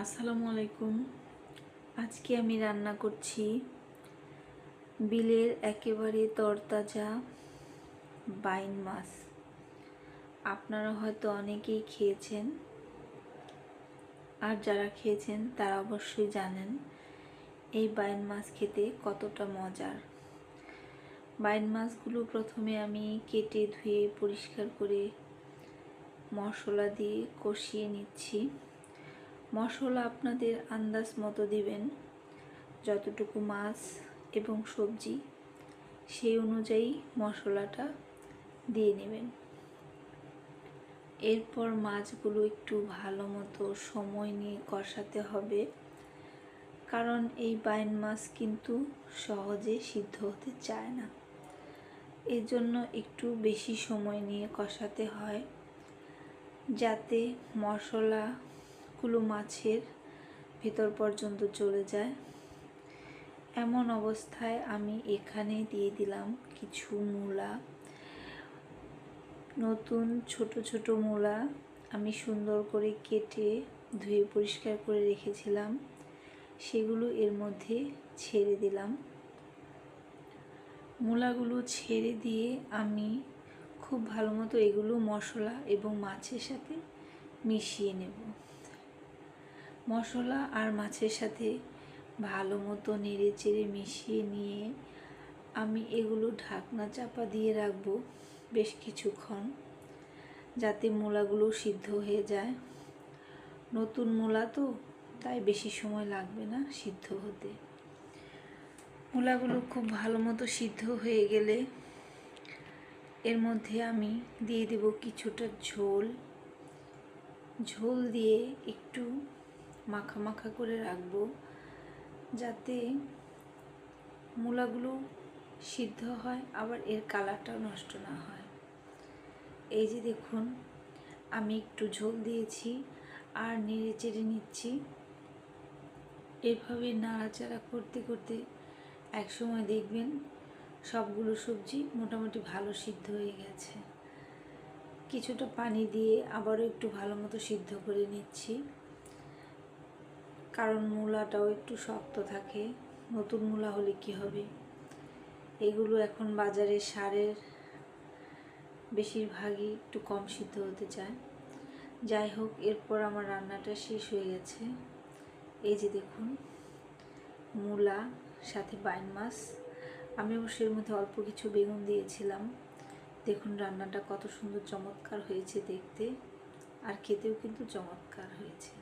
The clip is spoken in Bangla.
আসসালামু আলাইকুম। আজকে আমি রান্না করছি বিলের একেবারে তরতাজা বাইন মাছ। আপনারা হয়তো অনেকেই খেয়েছেন, আর যারা খেয়েছেন তারা অবশ্যই জানেন এই বাইন মাছ খেতে কতটা মজার। বাইন মাছগুলো প্রথমে আমি কেটে ধুয়ে পরিষ্কার করে মশলা দিয়ে কষিয়ে নিচ্ছি। মশলা আপনাদের আন্দাজ মতো দিবেন, যতটুকু মাছ এবং সবজি সেই অনুযায়ী মশলাটা দিয়ে নেবেন। এরপর মাছগুলো একটু ভালো মতো সময় নিয়ে কষাতে হবে, কারণ এই বাইন মাছ কিন্তু সহজে সিদ্ধ হতে চায় না। এর জন্য একটু বেশি সময় নিয়ে কষাতে হয়, যাতে মশলাগুলো মাছের ভেতর পর্যন্ত চলে যায়। এমন অবস্থায় আমি এখানে দিয়ে দিলাম কিছু মূলা। নতুন ছোট ছোট মূলা আমি সুন্দর করে কেটে ধুয়ে পরিষ্কার করে রেখেছিলাম, সেগুলো এর মধ্যে ছেড়ে দিলাম। মূলাগুলো ছেড়ে দিয়ে আমি খুব ভালো মতো এগুলো মশলা এবং মাছের সাথে মিশিয়ে নেব। মশলা আর মাছের সাথে ভালো মতো নেড়ে চেড়ে মিশিয়ে নিয়ে আমি এগুলো ঢাকনা চাপা দিয়ে রাখবো বেশ কিছুক্ষণ, যাতে মূলাগুলো সিদ্ধ হয়ে যায়। নতুন মূলা তো, তাই বেশি সময় লাগবে না সিদ্ধ হতে। মূলাগুলো খুব ভালো মতো সিদ্ধ হয়ে গেলে এর মধ্যে আমি দিয়ে দেব কিছুটা ঝোল। ঝোল দিয়ে একটু মাখা মাখা করে রাখবো, যাতে মূলাগুলো সিদ্ধ হয় আবার এর কালারটাও নষ্ট না হয়। এই যে দেখুন, আমি একটু ঝোল দিয়েছি আর নেড়ে চেড়ে নিচ্ছি। এভাবে নাড়াচাড়া করতে করতে একসময় দেখবেন সবগুলো সবজি মোটামুটি ভালো সিদ্ধ হয়ে গেছে। কিছুটা পানি দিয়ে আবারও একটু ভালো মতো সিদ্ধ করে নিচ্ছি, কারণ মূলাটাও একটু শক্ত থাকে। নতুন মূলা হলে কি হবে, এগুলো এখন বাজারে সারের বেশিরভাগই একটু কম সিদ্ধ হতে চায়। যাই হোক, এরপর আমার রান্নাটা শেষ হয়ে গেছে। এই যে দেখুন, মূলা সাথে বাইন মাছ। আমি অবশ্য এর মধ্যে অল্প কিছু বেগুন দিয়েছিলাম। দেখুন রান্নাটা কত সুন্দর চমৎকার হয়েছে দেখতে, আর খেতেও কিন্তু চমৎকার হয়েছে।